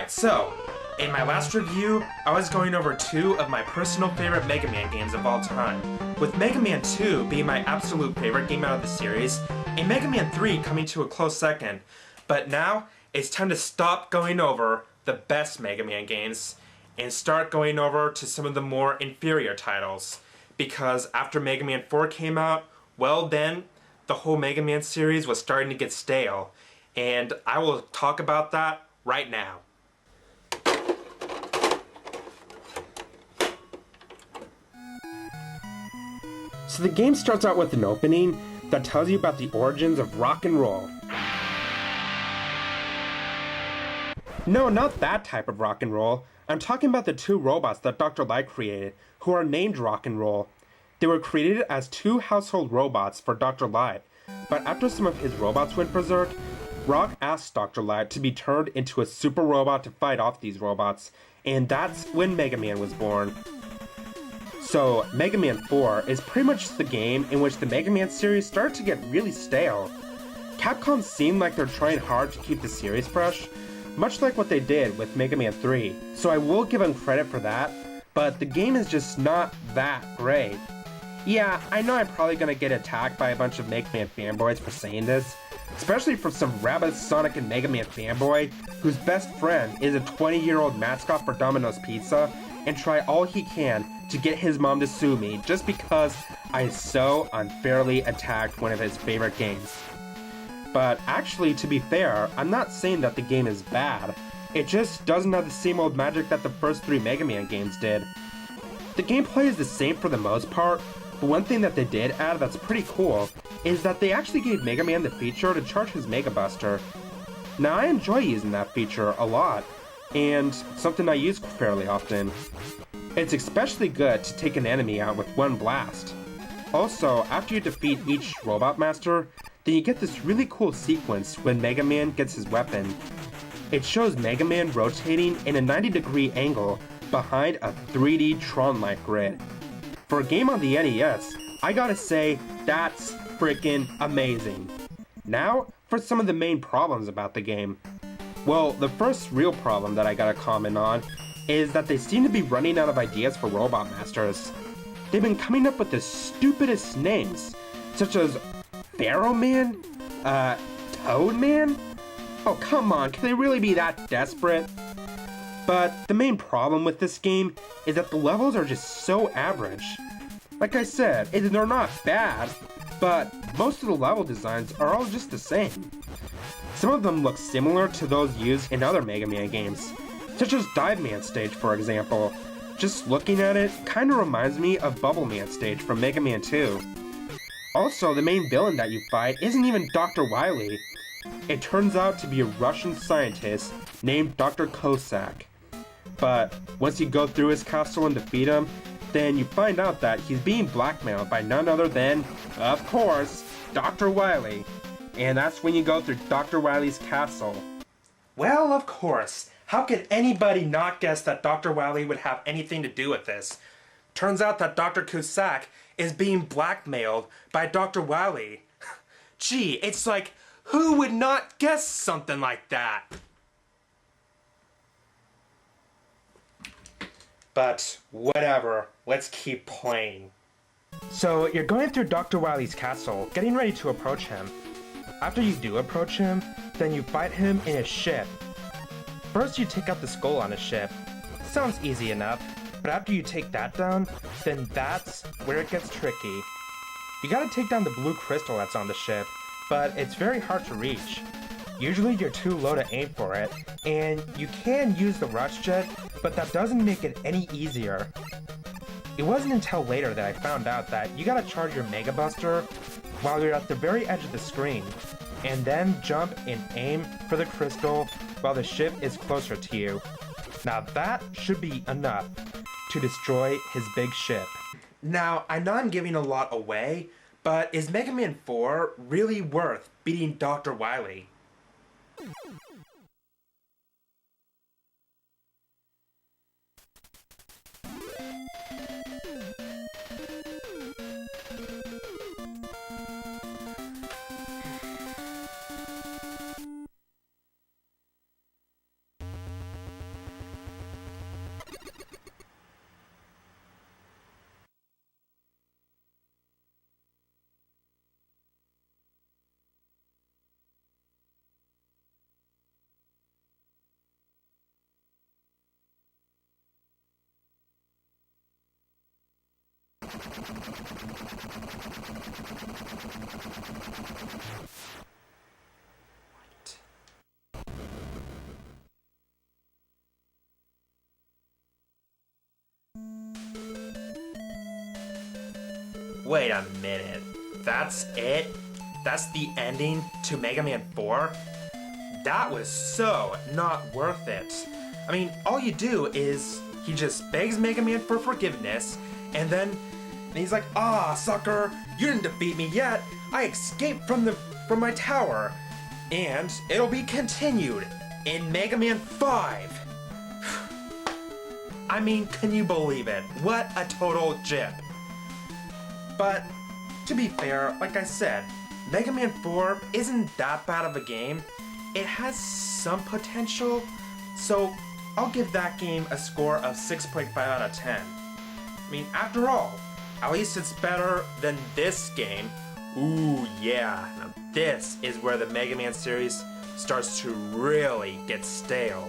Alright, so, in my last review, I was going over two of my personal favorite Mega Man games of all time, with Mega Man 2 being my absolute favorite game out of the series, and Mega Man 3 coming to a close second. But now, it's time to stop going over the best Mega Man games, and start going over to some of the more inferior titles. Because after Mega Man 4 came out, well then, the whole Mega Man series was starting to get stale, and I will talk about that right now. So the game starts out with an opening that tells you about the origins of rock and roll. No, not that type of rock and roll. I'm talking about the two robots that Dr. Light created, who are named Rock and Roll. They were created as two household robots for Dr. Light, but after some of his robots went berserk, Rock asked Dr. Light to be turned into a super robot to fight off these robots, and that's when Mega Man was born. So, Mega Man 4 is pretty much the game in which the Mega Man series started to get really stale. Capcom seemed like they're trying hard to keep the series fresh, much like what they did with Mega Man 3, so I will give them credit for that, but the game is just not that great. Yeah, I know I'm probably gonna get attacked by a bunch of Mega Man fanboys for saying this, especially from some rabid Sonic and Mega Man fanboy whose best friend is a 20-year-old mascot for Domino's Pizza and try all he can to get his mom to sue me just because I so unfairly attacked one of his favorite games. But actually, to be fair, I'm not saying that the game is bad. It just doesn't have the same old magic that the first three Mega Man games did. The gameplay is the same for the most part, but one thing that they did add that's pretty cool is that they actually gave Mega Man the feature to charge his Mega Buster. Now I enjoy using that feature a lot, and something I use fairly often. It's especially good to take an enemy out with one blast. Also, after you defeat each Robot Master, then you get this really cool sequence when Mega Man gets his weapon. It shows Mega Man rotating in a 90-degree angle behind a 3D Tron-like grid. For a game on the NES, I gotta say, that's freaking amazing. Now, for some of the main problems about the game. Well, the first real problem that I gotta comment on is that they seem to be running out of ideas for Robot Masters. They've been coming up with the stupidest names, such as Pharaoh Man? Toad Man? Oh, come on, can they really be that desperate? But the main problem with this game is that the levels are just so average. Like I said, they're not bad, but most of the level designs are all just the same. Some of them look similar to those used in other Mega Man games, such as Dive Man Stage, for example. Just looking at it kinda reminds me of Bubble Man Stage from Mega Man 2. Also, the main villain that you fight isn't even Dr. Wily. It turns out to be a Russian scientist named Dr. Cossack. But once you go through his castle and defeat him, then you find out that he's being blackmailed by none other than, of course, Dr. Wily. And that's when you go through Dr. Wily's castle. Well, of course. How could anybody not guess that Dr. Wily would have anything to do with this? Turns out that Dr. Cossack is being blackmailed by Dr. Wily. Gee, it's like, who would not guess something like that? But whatever, let's keep playing. So you're going through Dr. Wily's castle, getting ready to approach him. After you do approach him, then you fight him in his ship. First you take out the skull on his ship. Sounds easy enough, but after you take that down, then that's where it gets tricky. You gotta take down the blue crystal that's on the ship, but it's very hard to reach. Usually you're too low to aim for it, and you can use the rush jet, but that doesn't make it any easier. It wasn't until later that I found out that you gotta charge your Mega Buster while you're at the very edge of the screen, and then jump and aim for the crystal while the ship is closer to you. Now that should be enough to destroy his big ship. Now, I know I'm giving a lot away, but is Mega Man 4 really worth beating Dr. Wily? Wait a minute. That's it? That's the ending to Mega Man 4? That was so not worth it. I mean, all you do is he just begs Mega Man for forgiveness, and then he's like, "Ah, sucker, you didn't defeat me yet. I escaped from my tower." And it'll be continued in Mega Man 5. I mean, can you believe it? What a total jip. But, to be fair, like I said, Mega Man 4 isn't that bad of a game. It has some potential, so I'll give that game a score of 6.5 out of 10. I mean, after all, at least it's better than this game. Ooh, yeah, now this is where the Mega Man series starts to really get stale.